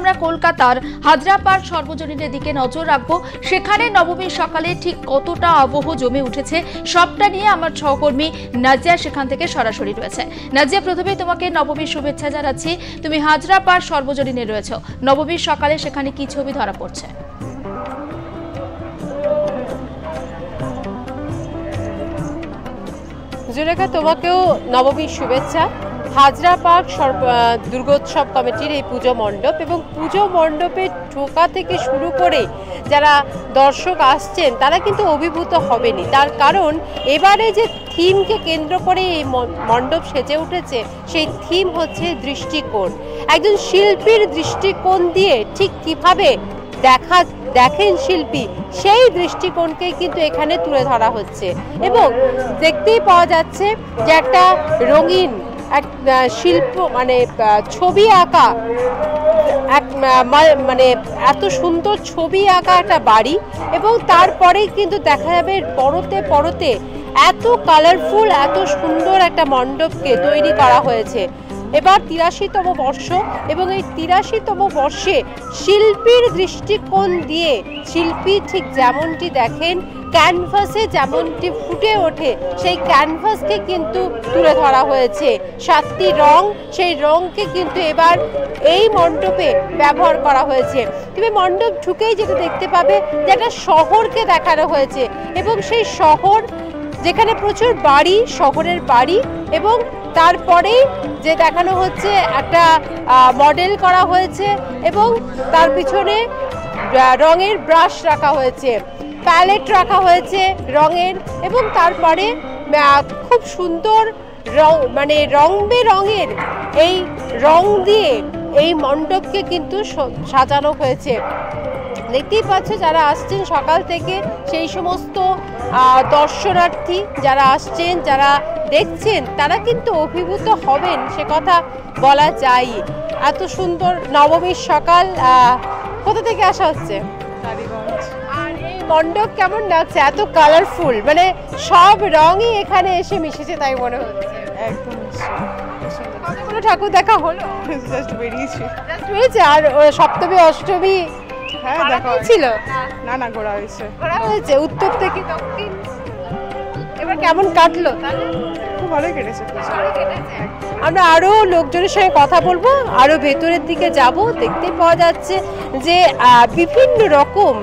আমরা কলকাতার হাজরা পার্ক সর্বজনীনের দিকে নজর রাখবো। সেখানে নবমীর সকালে ঠিক কতটা আবহ জমে উঠেছে সবটা নিয়ে আমার সহকর্মী নাজিয়া সেখান থেকে সরাসরি রয়েছে। নাজিয়া, প্রথমে তোমাকে নবমীর শুভেচ্ছা জানাচ্ছি। তুমি হাজরা পার্ক সর্বজনীনে রয়েছে, নবমীর সকালে সেখানে কি ছবি ধরা পড়ছে? জুলেখা, তোমাকেও নবমীর শুভেচ্ছা। হাজরা পার্ক দুর্গোৎসব কমিটির এই পুজো মণ্ডপ এবং পুজো মণ্ডপে ঢোকা থেকে শুরু করে যারা দর্শক আসছেন তারা কিন্তু অভিভূত হবেনি। তার কারণ এবারে যে থিমকে কেন্দ্র করে এই মণ্ডপ সেজে উঠেছে সেই থিম হচ্ছে দৃষ্টিকোণ। একজন শিল্পীর দৃষ্টিকোণ দিয়ে ঠিক কিভাবে দেখেন শিল্পী, সেই দৃষ্টিকোণকে কিন্তু এখানে তুলে ধরা হচ্ছে এবং দেখতেই পাওয়া যাচ্ছে যে একটা রঙিন এক শিল্প মানে ছবি আঁকা মানে এত সুন্দর ছবি আঁকা একটা বাড়ি এবং তারপরেই কিন্তু দেখা যাবে পরতে পরতে এত কালারফুল এত সুন্দর একটা মণ্ডপকে তৈরি করা হয়েছে। এবার ৮৩তম বর্ষ এবং এই ৮৩তম বর্ষে শিল্পীর দৃষ্টিকোণ দিয়ে শিল্পী ঠিক যেমনটি দেখেন ক্যানভাসে যেমনটি ফুটে ওঠে সেই ক্যানভাসকে কিন্তু তুলে ধরা হয়েছে। ৭টি রং, সেই রংকে কিন্তু এবার এই মণ্ডপে ব্যবহার করা হয়েছে। তুমি মণ্ডপ ঢুকেই যেটা দেখতে পাবে যে একটা শহরকে দেখানো হয়েছে এবং সেই শহর যেখানে প্রচুর বাড়ি, শহরের বাড়ি এবং তারপরেই যে দেখানো হচ্ছে একটা মডেল করা হয়েছে এবং তার পিছনে রঙের ব্রাশ রাখা হয়েছে, প্যালেট রাখা হয়েছে রঙের এবং তারপরে খুব সুন্দর রং মানে রং বেরঙের এই রং দিয়ে এই মণ্ডপকে কিন্তু সাজানো হয়েছে। দেখতেই পাচ্ছ যারা আসছেন সকাল থেকে সেই সমস্ত দর্শনার্থী যারা আসছেন যারা দেখছেন তারা কিন্তু অভিভূত হবেন, সে কথা বলা যায়। এত সুন্দর নবমীর সকাল। কোথা থেকে আসা হচ্ছে? আর এই মণ্ডপ কেমন লাগছে? এত কালারফুল, মানে সব রঙই এখানে এসে মিশেছে তাই মনে হচ্ছে। একদম কতগুলো ঠাকুর দেখা হলো? জাস্ট বেরিয়েছি। আর সপ্তমী অষ্টমী হ্যাঁ দেখা ছিল? না ঘোরা হয়েছে। উত্তর থেকে দক্ষিণ। এবার কেমন কাটলো? খুব ভালোই কেটেছে। আমরা আরো লোকজনের সঙ্গে কথা বলবো, আরো ভেতরের দিকে যাব। দেখতে পাওয়া যাচ্ছে যে বিভিন্ন রকম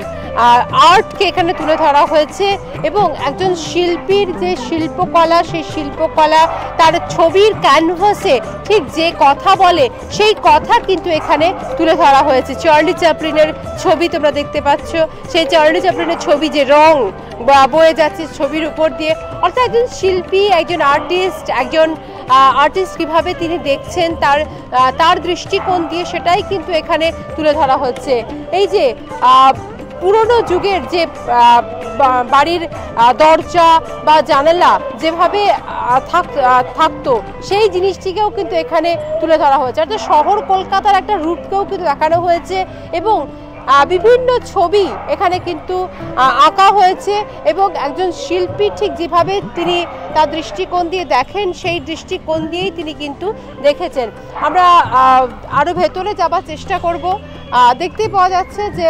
আর্টকে এখানে তুলে ধরা হয়েছে এবং একজন শিল্পীর যে শিল্পকলা, সেই শিল্পকলা তার ছবির ক্যানভাসে ঠিক যে কথা বলে সেই কথা কিন্তু এখানে তুলে ধরা হয়েছে। চার্লি চ্যাপলিনের ছবি তোমরা দেখতে পাচ্ছ, সেই চার্লি চ্যাপলিনের ছবি যে রং বয়ে যাচ্ছে ছবির উপর দিয়ে, অর্থাৎ একজন শিল্পী, একজন আর্টিস্ট কিভাবে তিনি দেখছেন তার দৃষ্টিকোণ দিয়ে সেটাই কিন্তু এখানে তুলে ধরা হচ্ছে। এই যে পুরনো যুগের যে বাড়ির দরজা বা জানালা যেভাবে থাকতো সেই জিনিসটিকেও কিন্তু এখানে তুলে ধরা হয়েছে। অর্থাৎ শহর কলকাতার একটা রূপকেও কিন্তু দেখানো হয়েছে এবং বিভিন্ন ছবি এখানে কিন্তু আঁকা হয়েছে এবং একজন শিল্পী ঠিক যেভাবে তিনি তার দৃষ্টিকোণ দিয়ে দেখেন সেই দৃষ্টিকোণ দিয়েই তিনি কিন্তু দেখেছেন। আমরা আরও ভেতরে যাবার চেষ্টা করব। দেখতে পাওয়া যাচ্ছে যে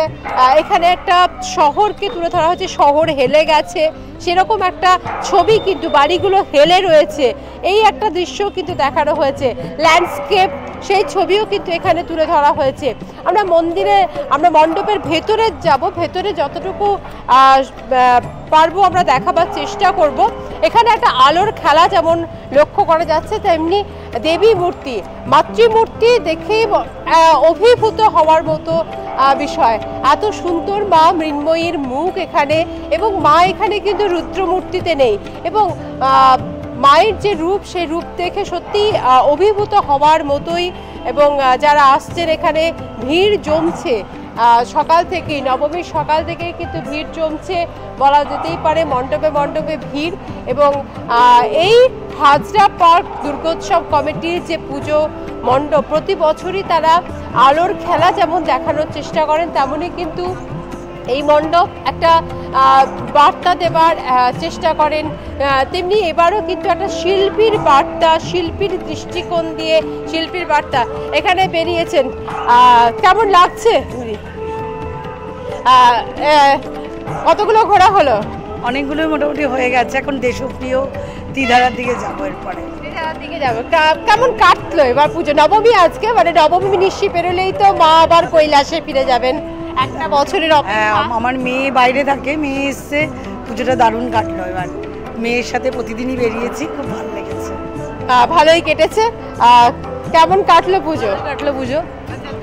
এখানে একটা শহরকে তুলে ধরা হচ্ছে, শহর হেলে গেছে সেরকম একটা ছবি, কিন্তু বাড়িগুলো হেলে রয়েছে এই একটা দৃশ্য কিন্তু দেখানো হয়েছে। ল্যান্ডস্কেপ সেই ছবিও কিন্তু এখানে তুলে ধরা হয়েছে। আমরা মণ্ডপের ভেতরে যাব, ভেতরে যতটুকু পারবো আমরা দেখাবার চেষ্টা করব। এখানে একটা আলোর খেলা যেমন লক্ষ্য করা যাচ্ছে, তেমনি দেবী মূর্তি, মাতৃমূর্তি দেখেই অভিভূত হওয়ার মতো বিষয়। এত সুন্দর মা মৃন্ময়ীর মুখ এখানে এবং মা এখানে কিন্তু রুদ্রমূর্তিতে নেই এবং মায়ের যে রূপ সেই রূপ দেখে সত্যি অভিভূত হওয়ার মতোই এবং যারা আসছেন এখানে ভিড় জমছে সকাল থেকেই, নবমীর সকাল থেকেই কিন্তু ভিড় জমছে বলা যেতেই পারে। মণ্ডপে ভিড় এবং এই হাজরা পার্ক দুর্গোৎসব কমিটির যে পুজো মণ্ডপ প্রতি বছরই তারা আলোর খেলা যেমন দেখানোর চেষ্টা করেন, তেমনই কিন্তু এই মণ্ডপ একটা বার্তা দেবার চেষ্টা করেন, তেমনি এবারও কিন্তু একটা শিল্পীর বার্তা, শিল্পীর দৃষ্টিকোণ দিয়ে শিল্পীর বার্তা এখানে বেরিয়েছেন। কেমন লাগছে? কতগুলো ঘোরা হলো? অনেকগুলো মোটামুটি হয়ে গেছে। এখন দেশপ্রিয় ত্রিধারার দিকে যাবো, এরপরে দিকে যাবো। কেমন কাটলো এবার পুজো? নবমী আজকে, মানে নবমী নিশ্চয়ই পেরোলেই তো মা আবার কৈলাসে ফিরে যাবেন, একটা বছরের অপেক্ষা। আমার মেয়ে বাইরে থাকে, মেয়ে এসছে, পুজোটা দারুণ কাটলো। এবার মেয়ের সাথে প্রতিদিনই বেরিয়েছি, খুব ভালো লেগেছে। ভালোই কেটেছে। কেমন কাটলো পুজো? পুজো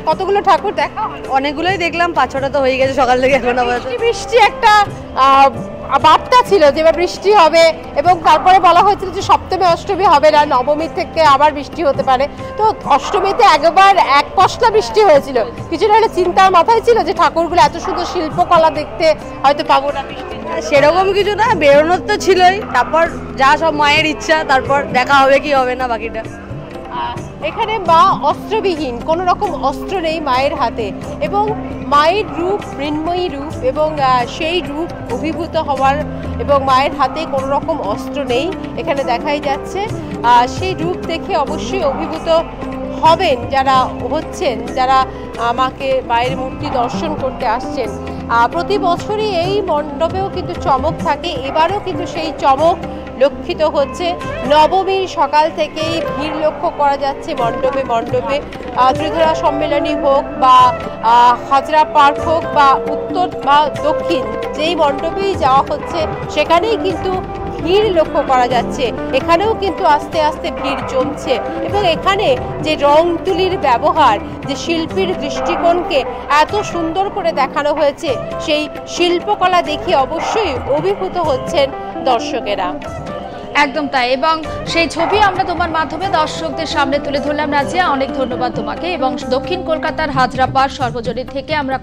কতগুলো ঠাকুর দেখা? অনেকগুলোই দেখলাম, 5-6টা তো হয়ে গেছে সকাল থেকে এখন। বৃষ্টি একটা বার্তা ছিল যে এবার বৃষ্টি হবে, এবং তারপরে বলা হয়েছিল যে সপ্তমী অষ্টমী হবে না, নবমী থেকে আবার বৃষ্টি হতে পারে। তো অষ্টমীতে একবার এক পশলা বৃষ্টি হয়েছিল, কিছুটা হলে চিন্তার মাথায় ছিল যে ঠাকুরগুলো এত সুন্দর শিল্পকলা দেখতে হয়তো পাবো না। সেরকম কিছু না, বেরোনোর তো ছিলই, তারপর যা সব মায়ের ইচ্ছা, তারপর দেখা হবে কি হবে না বাকিটা। এখানে মা অস্ত্রবিহীন, কোনো রকম অস্ত্র নেই মায়ের হাতে, এবং মায়ের রূপ মৃন্ময়ী রূপ, এবং সেই রূপ অভিভূত হওয়ার, এবং মায়ের হাতে কোনো রকম অস্ত্র নেই এখানে দেখাই যাচ্ছে। সেই রূপ দেখে অবশ্যই অভিভূত হবেন যারা হচ্ছেন, যারা মাকে, মায়ের মূর্তি দর্শন করতে আসছেন। প্রতি বছরই এই মণ্ডপেও কিন্তু চমক থাকে, এবারও কিন্তু সেই চমক লক্ষিত হচ্ছে। নবমীর সকাল থেকেই ভিড় লক্ষ্য করা যাচ্ছে মণ্ডপে মণ্ডপে। ত্রিধারা সম্মেলনী হোক বা হাজরা পার্ক হোক বা উত্তর বা দক্ষিণ, যেই মণ্ডপেই যাওয়া হচ্ছে সেখানেই কিন্তু ভিড় লক্ষ্য করা যাচ্ছে। এখানেও কিন্তু আস্তে আস্তে ভিড় জমছে, এবং এখানে যে রং তুলির ব্যবহার, যে শিল্পীর দৃষ্টিকোণকে এত সুন্দর করে দেখানো হয়েছে, সেই শিল্পকলা দেখে অবশ্যই অভিভূত হচ্ছেন দর্শকেরা। একদম তাই, এবং সেই ছবি আমরা তোমার মাধ্যমে দর্শকদের সামনে তুলে ধরলাম। নাজিয়া, অনেক ধন্যবাদ তোমাকে। এবং দক্ষিণ কলকাতার হাজরাপাড় সর্বজনীন থেকে আমরা